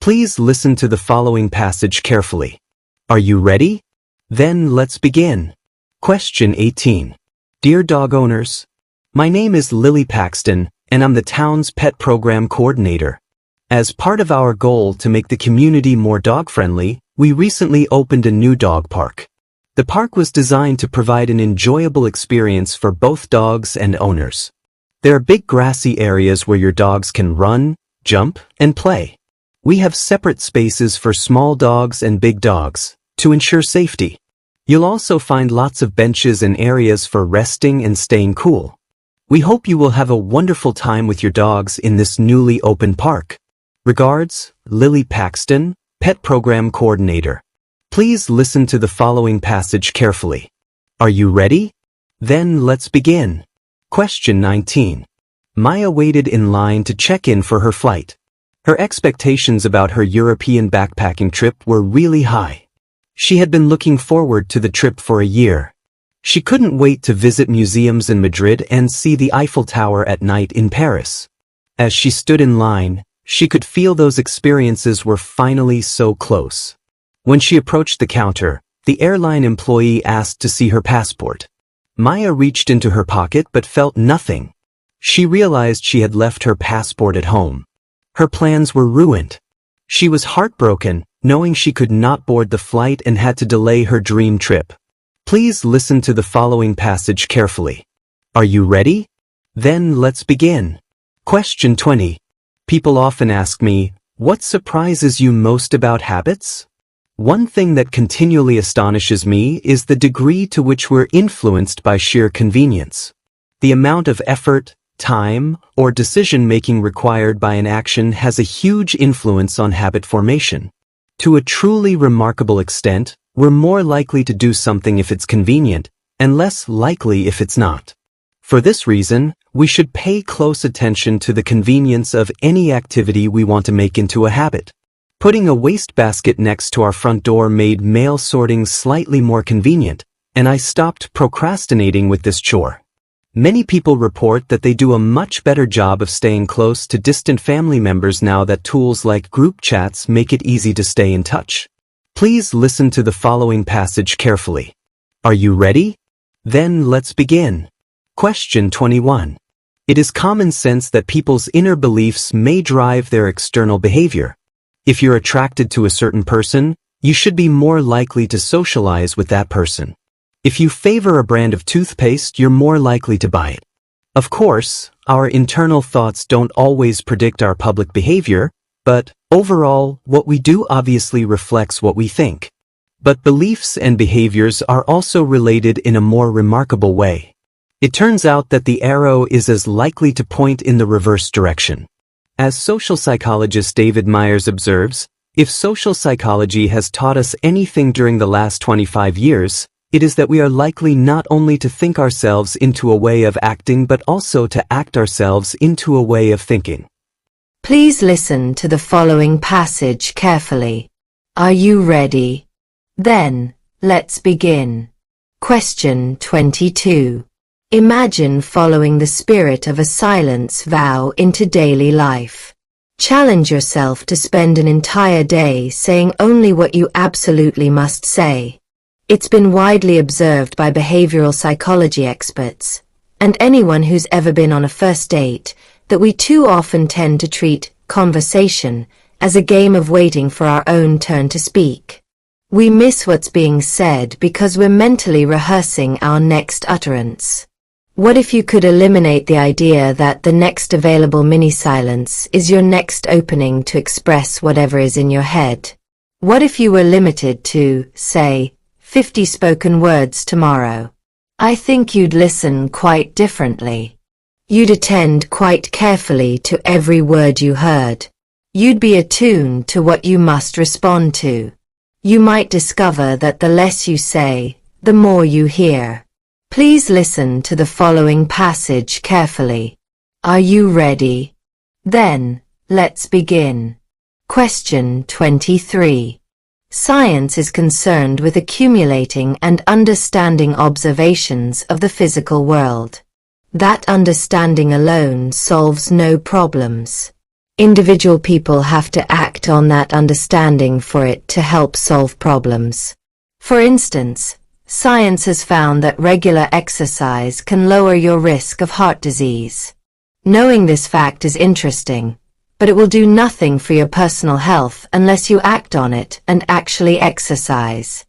Please listen to the following passage carefully. Are you ready? Then let's begin. Question 18. Dear dog owners, my name is Lily Paxton, and I'm the town's pet program coordinator. As part of our goal to make the community more dog-friendly, we recently opened a new dog park. The park was designed to provide an enjoyable experience for both dogs and owners. There are big grassy areas where your dogs can run, jump, and play. We have separate spaces for small dogs and big dogs, to ensure safety. You'll also find lots of benches and areas for resting and staying cool. We hope you will have a wonderful time with your dogs in this newly opened park. Regards, Lily Paxton, Pet Program Coordinator. Please listen to the following passage carefully. Are you ready? Then let's begin. Question 19. Maya waited in line to check in for her flight. Her expectations about her European backpacking trip were really high. She had been looking forward to the trip for a year. She couldn't wait to visit museums in Madrid and see the Eiffel Tower at night in Paris. As she stood in line, she could feel those experiences were finally so close. When she approached the counter, the airline employee asked to see her passport. Maya reached into her pocket but felt nothing. She realized she had left her passport at home. Her plans were ruined. She was heartbroken, knowing she could not board the flight and had to delay her dream trip. Please listen to the following passage carefully. Are you ready? Then let's begin. Question 20. People often ask me, what surprises you most about habits? One thing that continually astonishes me is the degree to which we're influenced by sheer convenience. The amount of effort, time, or decision-making required by an action has a huge influence on habit formation. To a truly remarkable extent, we're more likely to do something if it's convenient, and less likely if it's not. For this reason, we should pay close attention to the convenience of any activity we want to make into a habit. Putting a wastebasket next to our front door made mail sorting slightly more convenient, and I stopped procrastinating with this chore. Many people report that they do a much better job of staying close to distant family members now that tools like group chats make it easy to stay in touch. Please listen to the following passage carefully. Are you ready? Then let's begin. Question 21. It is common sense that people's inner beliefs may drive their external behavior. If you're attracted to a certain person, you should be more likely to socialize with that person. If you favor a brand of toothpaste, you're more likely to buy it. Of course, our internal thoughts don't always predict our public behavior, but overall, what we do obviously reflects what we think. But beliefs and behaviors are also related in a more remarkable way. It turns out that the arrow is as likely to point in the reverse direction. As social psychologist David Myers observes, if social psychology has taught us anything during the last 25 years, it is that we are likely not only to think ourselves into a way of acting but also to act ourselves into a way of thinking. Please listen to the following passage carefully. Are you ready? Then, let's begin. Question 22. Imagine following the spirit of a silence vow into daily life. Challenge yourself to spend an entire day saying only what you absolutely must say. It's been widely observed by behavioral psychology experts, and anyone who's ever been on a first date, that we too often tend to treat conversation as a game of waiting for our own turn to speak. We miss what's being said because we're mentally rehearsing our next utterance. What if you could eliminate the idea that the next available mini-silence is your next opening to express whatever is in your head? What if you were limited to, say, 50 spoken words tomorrow? I think you'd listen quite differently. You'd attend quite carefully to every word you heard. You'd be attuned to what you must respond to. You might discover that the less you say, the more you hear. Please listen to the following passage carefully. Are you ready? Then, let's begin. Question 23. Science is concerned with accumulating and understanding observations of the physical world. That understanding alone solves no problems. Individual people have to act on that understanding for it to help solve problems. For instance, science has found that regular exercise can lower your risk of heart disease. Knowing this fact is interesting, but it will do nothing for your personal health unless you act on it and actually exercise.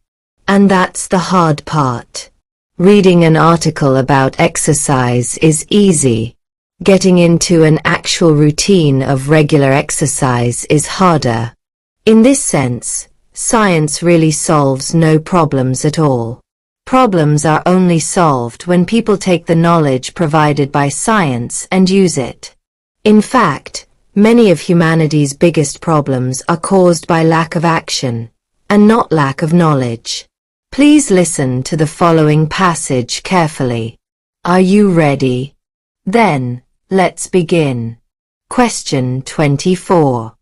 And that's the hard part. Reading an article about exercise is easy. Getting into an actual routine of regular exercise is harder. In this sense, science really solves no problems at all. Problems are only solved when people take the knowledge provided by science and use it. In fact, many of humanity's biggest problems are caused by lack of action, and not lack of knowledge. Please listen to the following passage carefully. Are you ready? Then, let's begin. Question 24.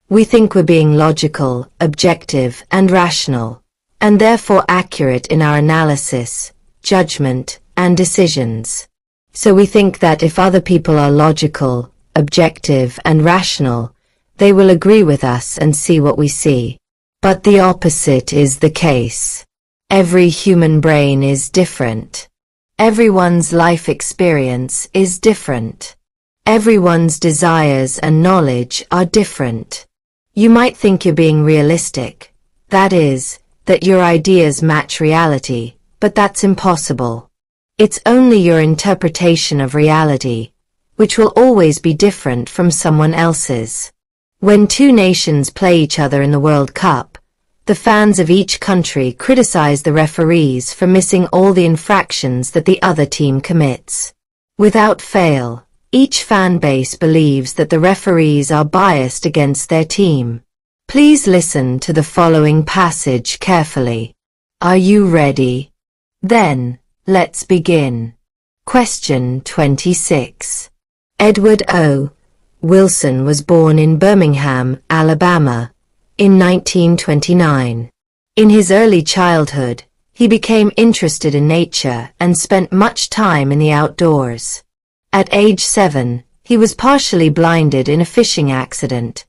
We think we're being logical, objective, and rational, and therefore accurate in our analysis, judgment, and decisions. So we think that if other people are logical, objective, and rational, they will agree with us and see what we see. But the opposite is the case. Every human brain is different. Everyone's life experience is different. Everyone's desires and knowledge are different. You might think you're being realistic. That is, that your ideas match reality, but that's impossible. It's only your interpretation of reality, which will always be different from someone else's. When two nations play each other in the World Cup, the fans of each country criticize the referees for missing all the infractions that the other team commits. Without fail, each fan base believes that the referees are biased against their team. Please listen to the following passage carefully. Are you ready? Then, let's begin. Question 26. Edward O. Wilson was born in Birmingham, Alabama, in 1929. In his early childhood, he became interested in nature and spent much time in the outdoors. At age 7, he was partially blinded in a fishing accident.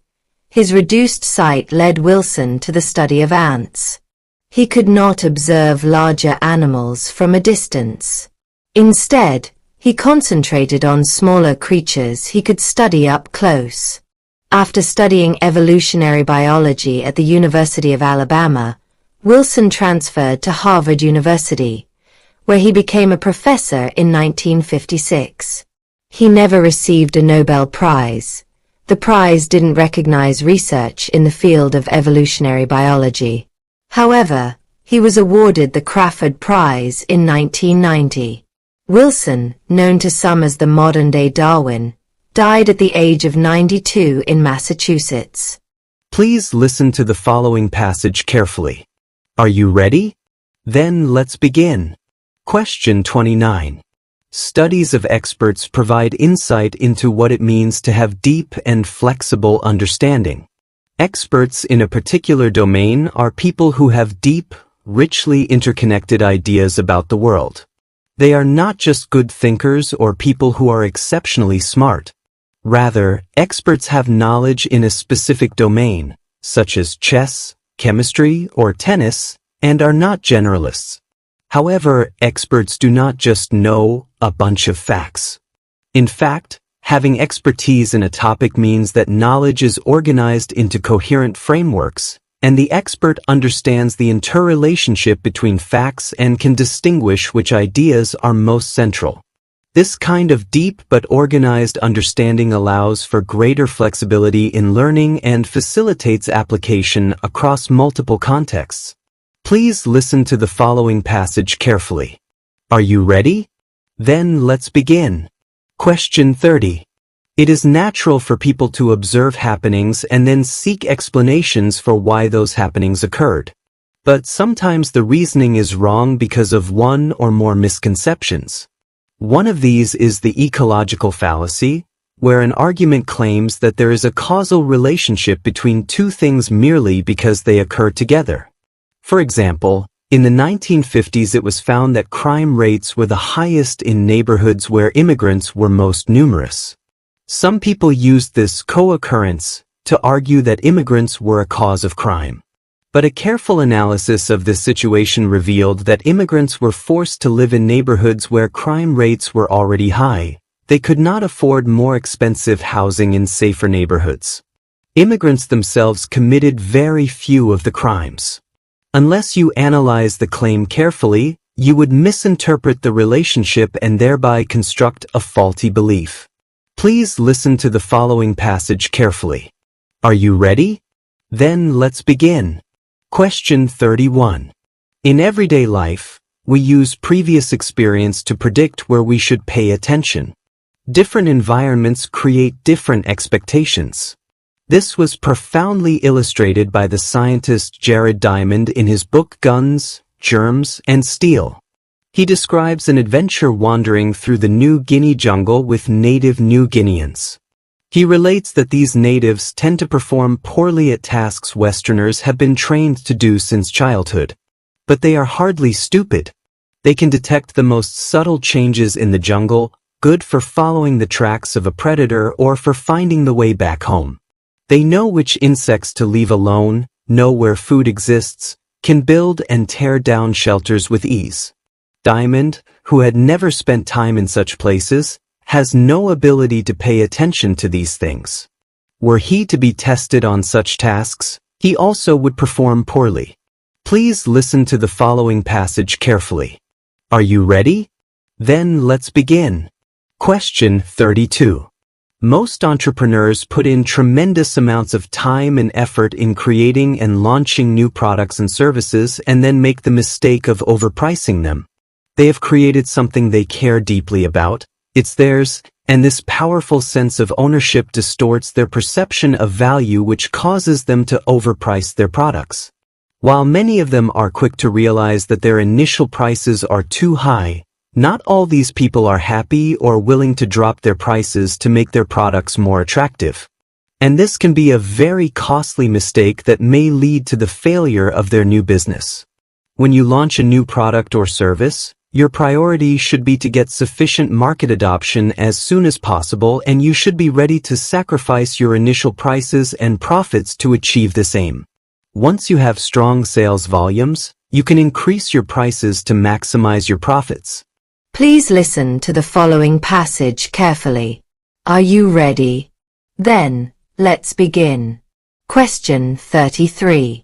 His reduced sight led Wilson to the study of ants. He could not observe larger animals from a distance. Instead, he concentrated on smaller creatures he could study up close. After studying evolutionary biology at the University of Alabama, Wilson transferred to Harvard University, where he became a professor in 1956. He never received a Nobel Prize. The prize didn't recognize research in the field of evolutionary biology. However, he was awarded the Crawford Prize in 1990. Wilson, known to some as the modern-day Darwin, died at the age of 92 in Massachusetts. Please listen to the following passage carefully. Are you ready? Then let's begin. Question 29. Studies of experts provide insight into what it means to have deep and flexible understanding. Experts in a particular domain are people who have deep, richly interconnected ideas about the world. They are not just good thinkers or people who are exceptionally smart. Rather, experts have knowledge in a specific domain, such as chess, chemistry, or tennis, and are not generalists. However, experts do not just know a bunch of facts. In fact, having expertise in a topic means that knowledge is organized into coherent frameworks, and the expert understands the interrelationship between facts and can distinguish which ideas are most central. This kind of deep but organized understanding allows for greater flexibility in learning and facilitates application across multiple contexts. Please listen to the following passage carefully. Are you ready? Then let's begin. Question 30. It is natural for people to observe happenings and then seek explanations for why those happenings occurred. But sometimes the reasoning is wrong because of one or more misconceptions. One of these is the ecological fallacy, where an argument claims that there is a causal relationship between two things merely because they occur together. For example, in the 1950s it was found that crime rates were the highest in neighborhoods where immigrants were most numerous. Some people used this co-occurrence to argue that immigrants were a cause of crime. But a careful analysis of this situation revealed that immigrants were forced to live in neighborhoods where crime rates were already high. They could not afford more expensive housing in safer neighborhoods. Immigrants themselves committed very few of the crimes. Unless you analyze the claim carefully, you would misinterpret the relationship and thereby construct a faulty belief. Please listen to the following passage carefully. Are you ready? Then let's begin. Question 31. In everyday life, we use previous experience to predict where we should pay attention. Different environments create different expectations. This was profoundly illustrated by the scientist Jared Diamond in his book Guns, Germs, and Steel. He describes an adventure wandering through the New Guinea jungle with native New Guineans. He relates that these natives tend to perform poorly at tasks Westerners have been trained to do since childhood. But they are hardly stupid. They can detect the most subtle changes in the jungle, good for following the tracks of a predator or for finding the way back home. They know which insects to leave alone, know where food exists, can build and tear down shelters with ease. Diamond, who had never spent time in such places, has no ability to pay attention to these things. Were he to be tested on such tasks, he also would perform poorly. Please listen to the following passage carefully. Are you ready? Then let's begin. Question 32. Most entrepreneurs put in tremendous amounts of time and effort in creating and launching new products and services and then make the mistake of overpricing them. They have created something they care deeply about. It's theirs, and this powerful sense of ownership distorts their perception of value, which causes them to overprice their products. While many of them are quick to realize that their initial prices are too high, not all these people are happy or willing to drop their prices to make their products more attractive. And this can be a very costly mistake that may lead to the failure of their new business. When you launch a new product or service, your priority should be to get sufficient market adoption as soon as possible, and you should be ready to sacrifice your initial prices and profits to achieve this aim. Once you have strong sales volumes, you can increase your prices to maximize your profits. Please listen to the following passage carefully. Are you ready? Then, let's begin. Question 33.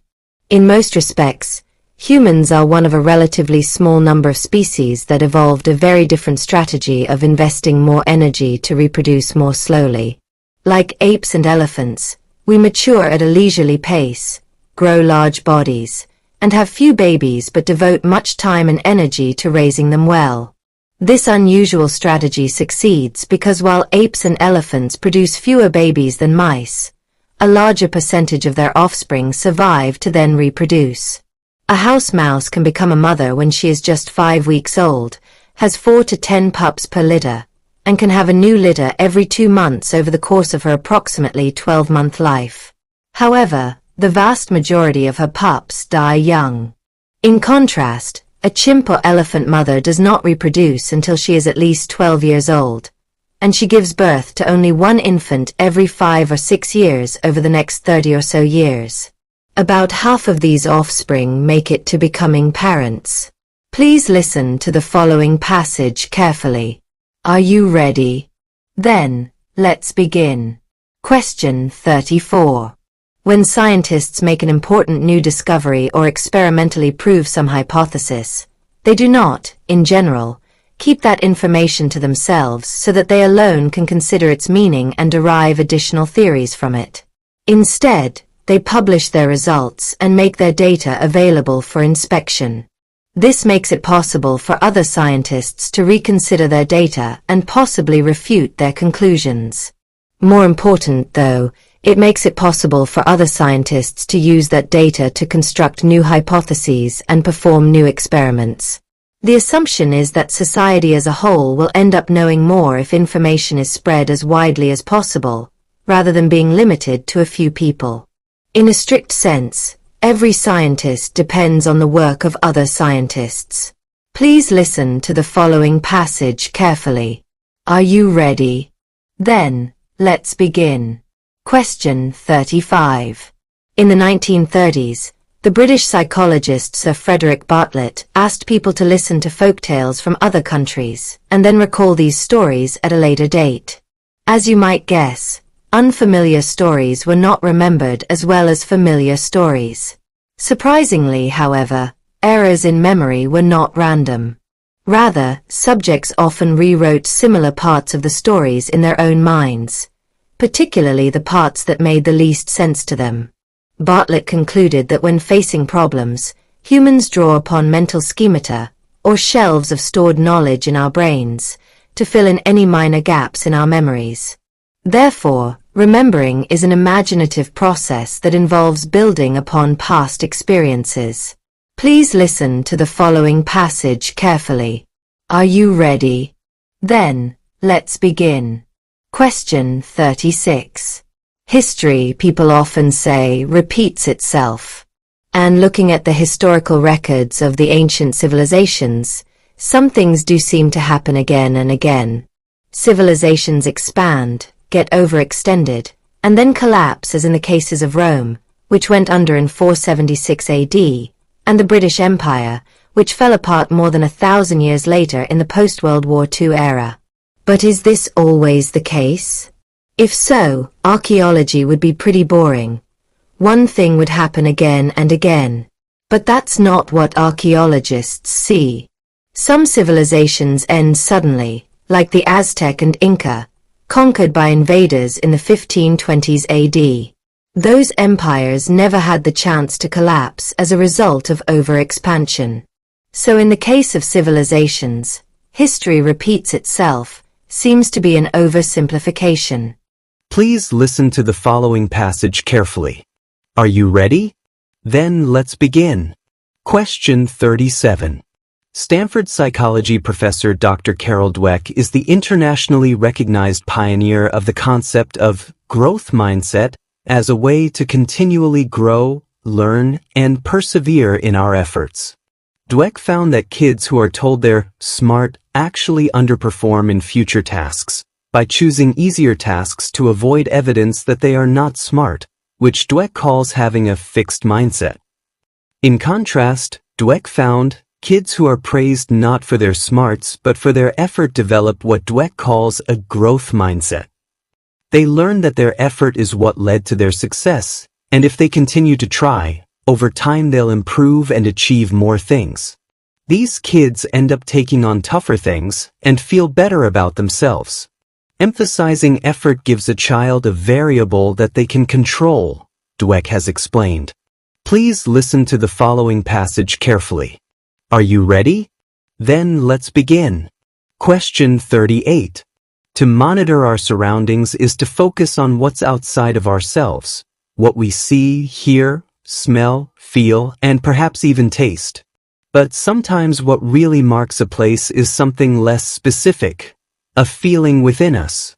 In most respects, humans are one of a relatively small number of species that evolved a very different strategy of investing more energy to reproduce more slowly. Like apes and elephants, we mature at a leisurely pace, grow large bodies, and have few babies but devote much time and energy to raising them well. This unusual strategy succeeds because while apes and elephants produce fewer babies than mice, a larger percentage of their offspring survive to then reproduce. A house mouse can become a mother when she is just 5 weeks old, has 4 to 10 pups per litter, and can have a new litter every 2 months over the course of her approximately 12-month life. However, the vast majority of her pups die young. In contrast, a chimp or elephant mother does not reproduce until she is at least 12 years old, and she gives birth to only one infant every 5 or 6 years over the next 30 or so years. About half of these offspring make it to becoming parents. Please listen to the following passage carefully. Are you ready? Then, let's begin. Question 34. When scientists make an important new discovery or experimentally prove some hypothesis, they do not, in general, keep that information to themselves so that they alone can consider its meaning and derive additional theories from it. Instead, they publish their results and make their data available for inspection. This makes it possible for other scientists to reconsider their data and possibly refute their conclusions. More important, though, it makes it possible for other scientists to use that data to construct new hypotheses and perform new experiments. The assumption is that society as a whole will end up knowing more if information is spread as widely as possible, rather than being limited to a few people. In a strict sense, every scientist depends on the work of other scientists. Please listen to the following passage carefully. Are you ready? Then, let's begin. Question 35. In the 1930s, the British psychologist Sir Frederick Bartlett asked people to listen to folktales from other countries and then recall these stories at a later date. As you might guess, unfamiliar stories were not remembered as well as familiar stories. Surprisingly, however, errors in memory were not random. Rather, subjects often rewrote similar parts of the stories in their own minds, particularly the parts that made the least sense to them. Bartlett concluded that when facing problems, humans draw upon mental schemata, or shelves of stored knowledge in our brains, to fill in any minor gaps in our memories. Therefore, remembering is an imaginative process that involves building upon past experiences. Please listen to the following passage carefully. Are you ready? Then, let's begin. Question 36. History, people often say, repeats itself. And looking at the historical records of the ancient civilizations, some things do seem to happen again and again. Civilizations expand, get overextended, and then collapse, as in the cases of Rome, which went under in 476 AD, and the British Empire, which fell apart more than 1,000 years later in the post-World War II era. But is this always the case? If so, archaeology would be pretty boring. One thing would happen again and again. But that's not what archaeologists see. Some civilizations end suddenly, like the Aztec and Inca, conquered by invaders in the 1520s AD. Those empires never had the chance to collapse as a result of overexpansion. So in the case of civilizations, history repeats itself seems to be an oversimplification. Please listen to the following passage carefully. Are you ready? Then let's begin. Question 37. Stanford psychology professor Dr. Carol Dweck is the internationally recognized pioneer of the concept of growth mindset as a way to continually grow, learn, and persevere in our efforts. Dweck found that kids who are told they're smart actually underperform in future tasks by choosing easier tasks to avoid evidence that they are not smart, which Dweck calls having a fixed mindset. In contrast, Dweck found kids who are praised not for their smarts but for their effort develop what Dweck calls a growth mindset. They learn that their effort is what led to their success, and if they continue to try, over time they'll improve and achieve more things. These kids end up taking on tougher things and feel better about themselves. Emphasizing effort gives a child a variable that they can control, Dweck has explained. Please listen to the following passage carefully. Are you ready? Then let's begin. Question 38. To monitor our surroundings is to focus on what's outside of ourselves, what we see, hear, smell, feel, and perhaps even taste. But sometimes what really marks a place is something less specific. A feeling within us.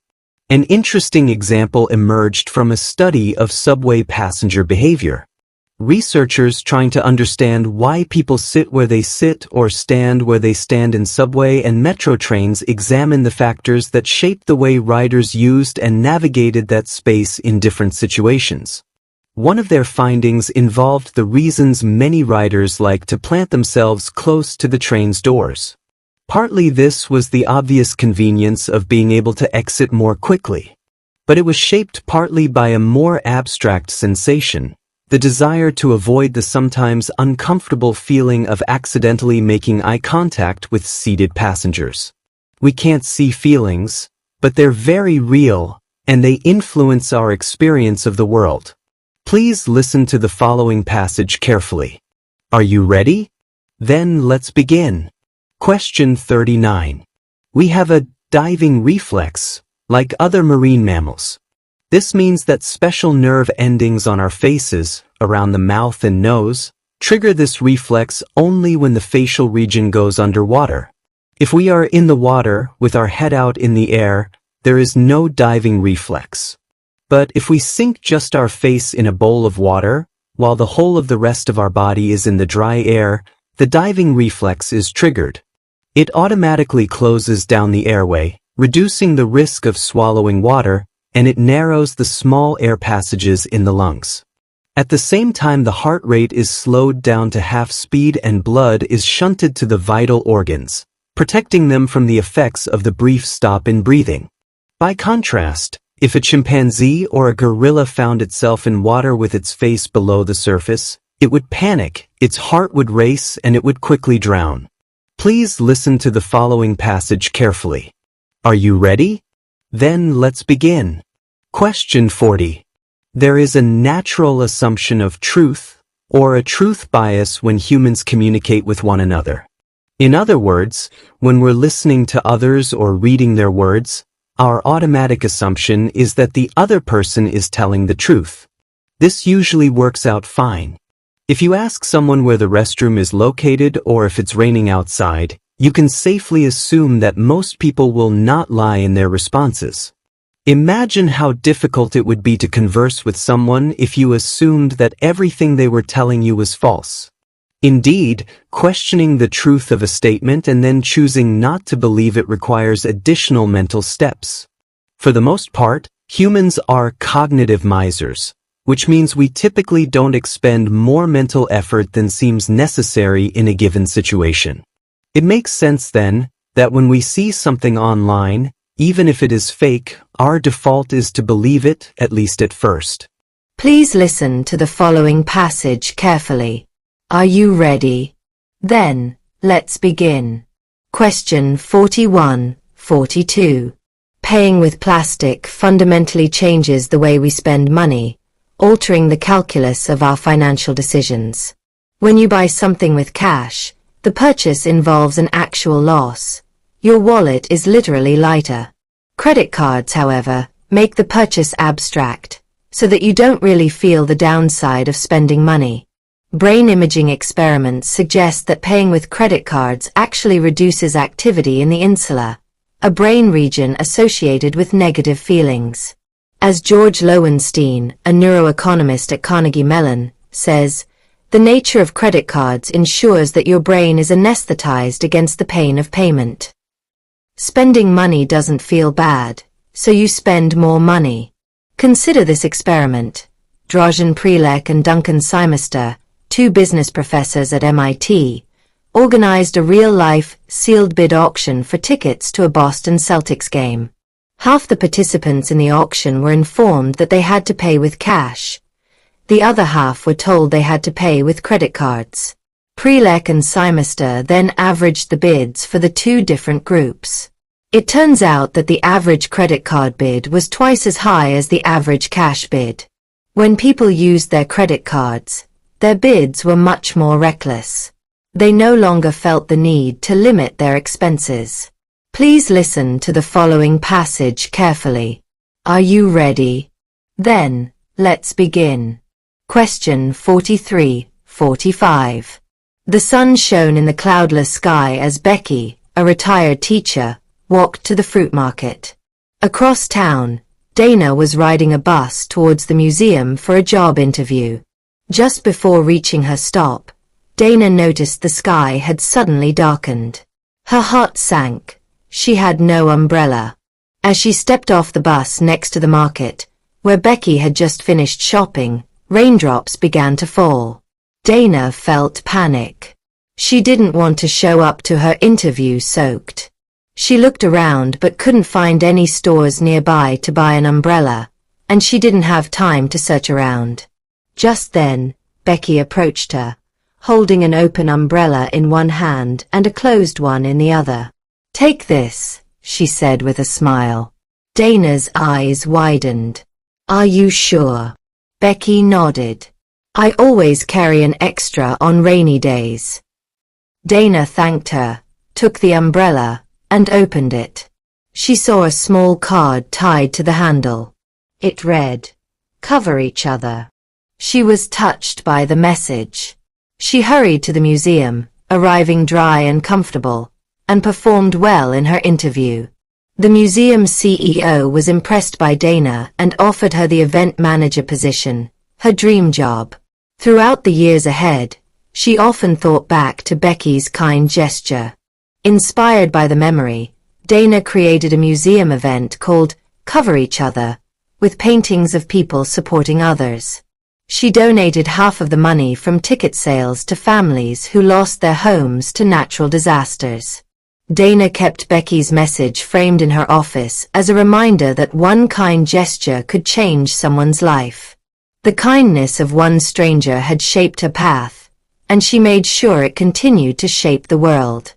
An interesting example emerged from a study of subway passenger behavior. Researchers trying to understand why people sit where they sit or stand where they stand in subway and metro trains examined the factors that shaped the way riders used and navigated that space in different situations. One of their findings involved the reasons many riders like to plant themselves close to the train's doors. Partly this was the obvious convenience of being able to exit more quickly. But it was shaped partly by a more abstract sensation, the desire to avoid the sometimes uncomfortable feeling of accidentally making eye contact with seated passengers. We can't see feelings, but they're very real, and they influence our experience of the world. Please listen to the following passage carefully. Are you ready? Then let's begin. Question 39. We have a diving reflex, like other marine mammals. This means that special nerve endings on our faces, around the mouth and nose, trigger this reflex only when the facial region goes underwater. If we are in the water with our head out in the air, there is no diving reflex. But if we sink just our face in a bowl of water, while the whole of the rest of our body is in the dry air, the diving reflex is triggered. It automatically closes down the airway, reducing the risk of swallowing water, and it narrows the small air passages in the lungs. At the same time, the heart rate is slowed down to half speed and blood is shunted to the vital organs, protecting them from the effects of the brief stop in breathing. By contrast, if a chimpanzee or a gorilla found itself in water with its face below the surface, it would panic, its heart would race, and it would quickly drown. Please listen to the following passage carefully. Are you ready? Then let's begin. Question 40. There is a natural assumption of truth, or a truth bias when humans communicate with one another. In other words, when we're listening to others or reading their words, our automatic assumption is that the other person is telling the truth. This usually works out fine. If you ask someone where the restroom is located or if it's raining outside, you can safely assume that most people will not lie in their responses. Imagine how difficult it would be to converse with someone if you assumed that everything they were telling you was false. Indeed, questioning the truth of a statement and then choosing not to believe it requires additional mental steps. For the most part, humans are cognitive misers, which means we typically don't expend more mental effort than seems necessary in a given situation. It makes sense then that when we see something online, even if it is fake, our default is to believe it, at least at first. Please listen to the following passage carefully. Are you ready? Then, let's begin. Question 41-42. Paying with plastic fundamentally changes the way we spend money, altering the calculus of our financial decisions. When you buy something with cash, the purchase involves an actual loss. Your wallet is literally lighter. Credit cards, however, make the purchase abstract, so that you don't really feel the downside of spending money. Brain imaging experiments suggest that paying with credit cards actually reduces activity in the insula, a brain region associated with negative feelings. As George Lowenstein, a neuroeconomist at Carnegie Mellon, says, the nature of credit cards ensures that your brain is anesthetized against the pain of payment. Spending money doesn't feel bad, so you spend more money. Consider this experiment. Dražen Prelec and Duncan Simester, two business professors at MIT, organized a real-life, sealed bid auction for tickets to a Boston Celtics game. Half the participants in the auction were informed that they had to pay with cash. The other half were told they had to pay with credit cards. Prelec and Simester then averaged the bids for the two different groups. It turns out that the average credit card bid was twice as high as the average cash bid. When people used their credit cards, their bids were much more reckless. They no longer felt the need to limit their expenses. Please listen to the following passage carefully. Are you ready? Then, let's begin. Question 43-45. The sun shone in the cloudless sky as Becky, a retired teacher, walked to the fruit market. Across town, Dana was riding a bus towards the museum for a job interview. Just before reaching her stop, Dana noticed the sky had suddenly darkened. Her heart sank. She had no umbrella. As she stepped off the bus next to the market, where Becky had just finished shopping, raindrops began to fall. Dana felt panic. She didn't want to show up to her interview soaked. She looked around but couldn't find any stores nearby to buy an umbrella, and she didn't have time to search around. Just then, Becky approached her, holding an open umbrella in one hand and a closed one in the other. "Take this," she said with a smile. Dana's eyes widened. "Are you sure?" Becky nodded. "I always carry an extra on rainy days." Dana thanked her, took the umbrella, and opened it. She saw a small card tied to the handle. It read, "Cover each other." She was touched by the message. She hurried to the museum, arriving dry and comfortable, and performed well in her interview. The museum CEO was impressed by Dana and offered her the event manager position, her dream job. Throughout the years ahead, she often thought back to Becky's kind gesture. Inspired by the memory, Dana created a museum event called Cover Each Other, with paintings of people supporting others. She donated half of the money from ticket sales to families who lost their homes to natural disasters. Dana kept Becky's message framed in her office as a reminder that one kind gesture could change someone's life. The kindness of one stranger had shaped her path, and she made sure it continued to shape the world.